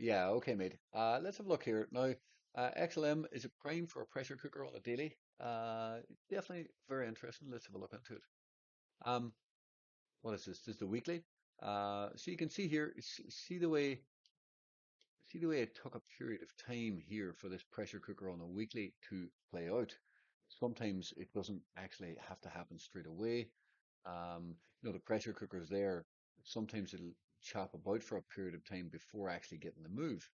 Yeah, okay, mate. Let's have a look here. Now, XLM is a prime for a pressure cooker on a daily. Definitely very interesting. Let's have a look into it. Um, what is this? This is the weekly. So you can see here, see the way it took a period of time here for this pressure cooker on a weekly to play out. Sometimes it doesn't actually have to happen straight away. The pressure cooker's there. Sometimes it'll chop about for a period of time before actually getting the move.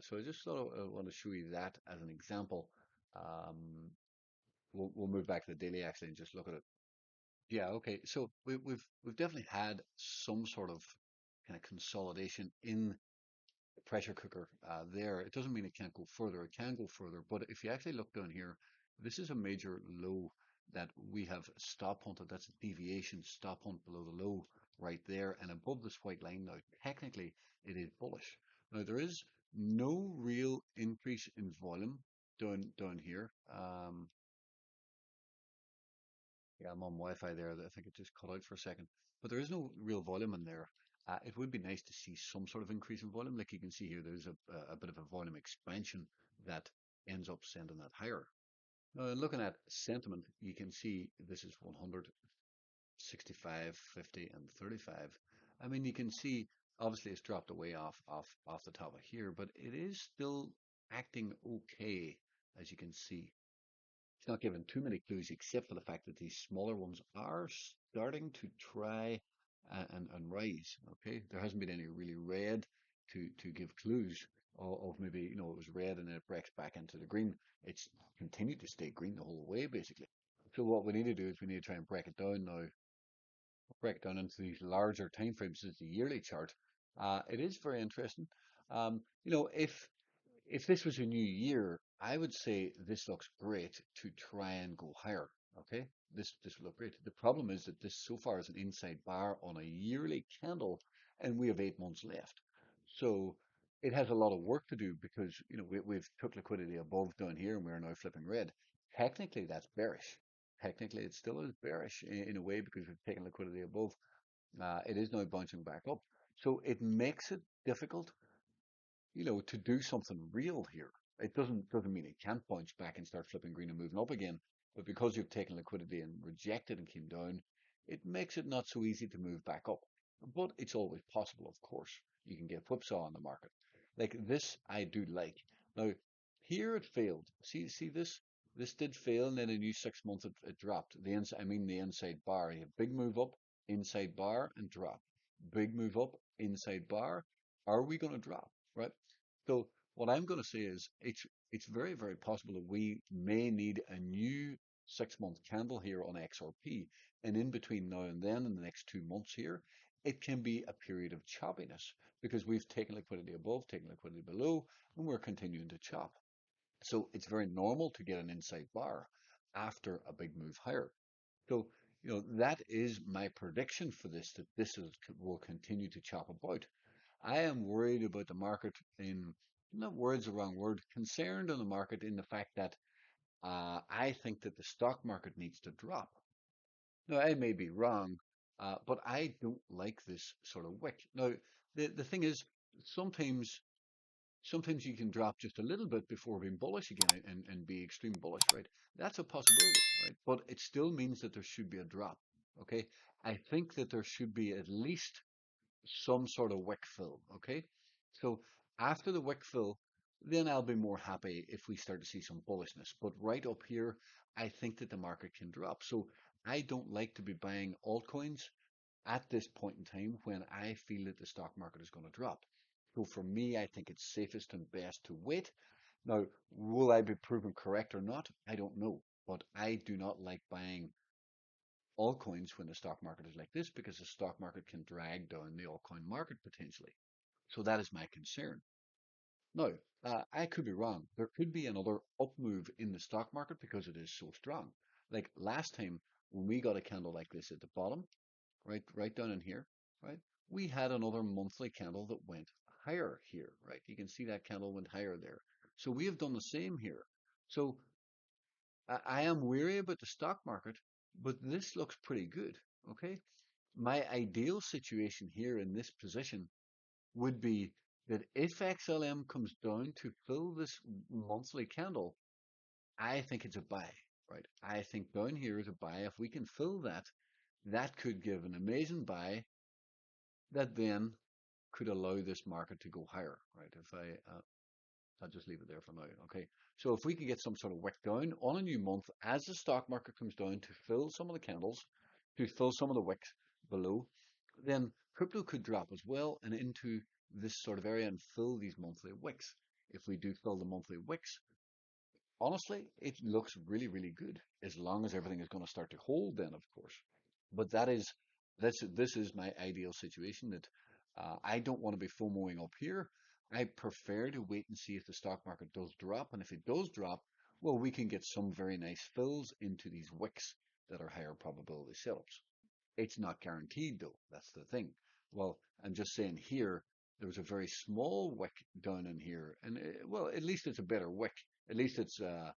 So I just thought I want to show you that as an example. Um, we'll move back to the daily actually and just look at it. Yeah, okay. So we've definitely had some sort of kind of consolidation in the pressure cooker there. It doesn't mean it can't go further. It can go further, but if you actually look down here, this is a major low that we have stop hunted. That's a deviation stop hunt below the low right there, and above this white line now. Technically, it is bullish. Now there is no real increase in volume down here. Yeah, I'm on Wi-Fi there. I think it just cut out for a second. But there is no real volume in there. It would be nice to see some sort of increase in volume. Like you can see here, there's a bit of a volume expansion that ends up sending that higher. Now, looking at sentiment, you can see this is 100, 65, 50, and 35. I mean, you can see obviously it's dropped away off the top of here, but it is still acting okay, as you can see. It's not given too many clues except for the fact that these smaller ones are starting to try and rise. Okay, there hasn't been any really red to give clues of maybe it was red and then it breaks back into the green. It's continued to stay green the whole way basically. So what we need to do is we need to try and break it down now, break it down into these larger time frames. This is the yearly chart. It is very interesting. If this was a new year, I would say this looks great to try and go higher. Okay, this would look great. The problem is that this so far is an inside bar on a yearly candle, and we have 8 months left. So it has a lot of work to do because we've took liquidity above down here, and we are now flipping red. Technically, that's bearish. Technically, it still is bearish in a way because we've taken liquidity above. It is now bouncing back up. So it makes it difficult to do something real here. It doesn't mean it can't bounce back and start flipping green and moving up again, but because you've taken liquidity and rejected and came down, it makes it not so easy to move back up. But it's always possible, of course. You can get whipsaw on the market. Like this, I do like. Now, here it failed. See this? This did fail, and then a new 6 month it dropped. The inside bar. You have big move up, inside bar, and drop. Big move up, inside bar. Are we going to drop? Right? So what I'm going to say is it's very, very possible that we may need a new 6 month candle here on XRP. And in between now and then, in the next 2 months here, it can be a period of choppiness because we've taken liquidity above, taken liquidity below, and we're continuing to chop. So it's very normal to get an inside bar after a big move higher. So, that is my prediction for this, that will continue to chop about. I am worried about the market not worried's the wrong word, concerned on the market in the fact that I think that the stock market needs to drop. Now, I may be wrong, but I don't like this sort of wick. Now, the thing is, sometimes sometimes you can drop just a little bit before being bullish again and be extreme bullish, right? That's a possibility, right? But it still means that there should be a drop, okay? I think that there should be at least some sort of wick fill, okay? So after the wick fill, then I'll be more happy if we start to see some bullishness. But right up here, I think that the market can drop. So I don't like to be buying altcoins at this point in time when I feel that the stock market is going to drop. So for me, I think it's safest and best to wait. Now, will I be proven correct or not? I don't know. But I do not like buying altcoins when the stock market is like this because the stock market can drag down the altcoin market potentially. So that is my concern. Now, I could be wrong. There could be another up move in the stock market because it is so strong. Like last time when we got a candle like this at the bottom, right down in here, right? We had another monthly candle that went higher here, right? You can see that candle went higher there. So we have done the same here. So I am weary about the stock market, but this looks pretty good, okay? My ideal situation here in this position would be that if XLM comes down to fill this monthly candle, I think it's a buy, right? I think down here is a buy. If we can fill that, that could give an amazing buy that then could allow this market to go higher, right? If I'll just leave it there for now. Okay. So if we could get some sort of wick down on a new month as the stock market comes down to fill some of the candles, to fill some of the wicks below, then crypto could drop as well and into this sort of area and fill these monthly wicks. If we do fill the monthly wicks, honestly, it looks really, really good as long as everything is going to start to hold then, of course. But this is my ideal situation that I don't want to be FOMOing up here. I prefer to wait and see if the stock market does drop. And if it does drop, well, we can get some very nice fills into these wicks that are higher probability setups. It's not guaranteed though. That's the thing. Well, I'm just saying here, there was a very small wick down in here. And well, at least it's a better wick. At least it's a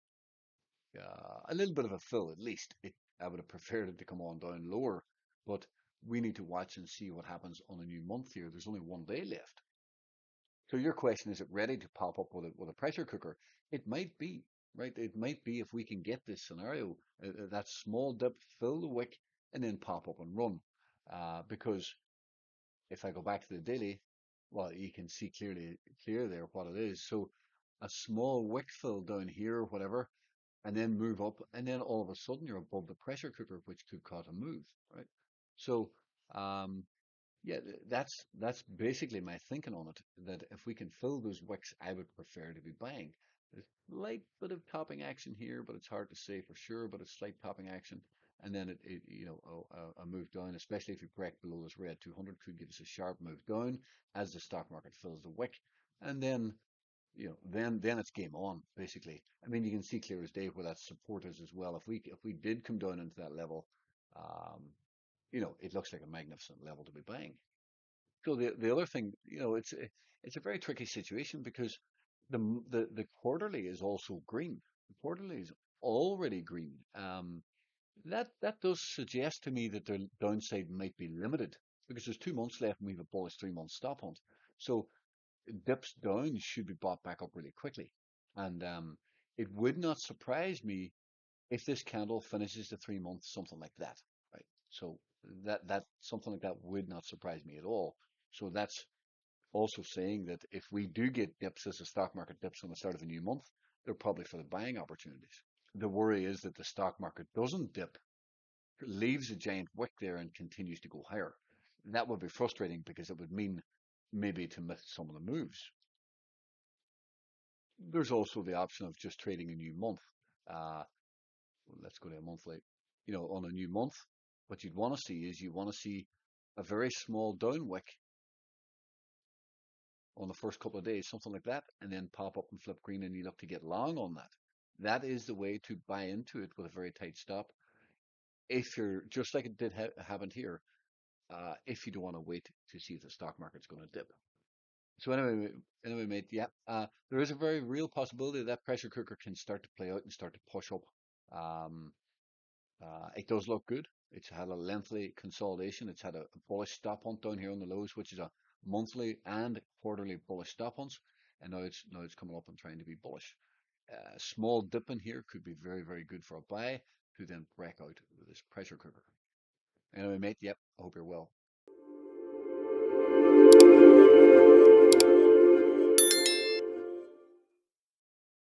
little bit of a fill, at least. I would have preferred it to come on down lower, but we need to watch and see what happens on a new month here. There's only 1 day left. So your question, is it ready to pop up with a pressure cooker? It might be, right? It might be if we can get this scenario, that small dip, fill the wick, and then pop up and run. Because if I go back to the daily, well, you can see clear there what it is. So a small wick fill down here, whatever, and then move up, and then all of a sudden you're above the pressure cooker, which could cause a move, right? So, um, yeah, that's basically my thinking on it. That if we can fill those wicks, I would prefer to be buying. There's a light bit of topping action here, but it's hard to say for sure. But it's slight topping action, and then it you know a move down, especially if you break below this red 200, could give us a sharp move down as the stock market fills the wick, and then then it's game on, basically. I mean, you can see clear as day where that support is as well. If we did come down into that level, um, it looks like a magnificent level to be buying. So the other thing, it's a very tricky situation because the quarterly is also green. The quarterly is already green. That does suggest to me that the downside might be limited because there's 2 months left and we have a bullish 3 month stop hunt. So dips down should be bought back up really quickly. And it would not surprise me if this candle finishes the 3 months, something like that, right? So that something like that would not surprise me at all. So that's also saying that if we do get dips as the stock market dips on the start of a new month, they're probably for the buying opportunities. The worry is that the stock market doesn't dip, leaves a giant wick there and continues to go higher. That would be frustrating because it would mean maybe to miss some of the moves. There's also the option of just trading a new month. Uh, let's go to a monthly. On a new month, what you'd want to see is you want to see a very small down wick on the first couple of days, something like that, and then pop up and flip green, and you look to get long on that. That is the way to buy into it with a very tight stop. If you're just like it did happen here, if you don't want to wait to see if the stock market's going to dip. So anyway, mate, yeah, there is a very real possibility that pressure cooker can start to play out and start to push up. Um, it does look good. It's had a lengthy consolidation. It's had a bullish stop hunt down here on the lows, which is a monthly and quarterly bullish stop hunts, and now it's coming up and trying to be bullish. A small dip in here could be very, very good for a buy to then break out with this pressure cooker. Anyway, mate, yep, I hope you're well.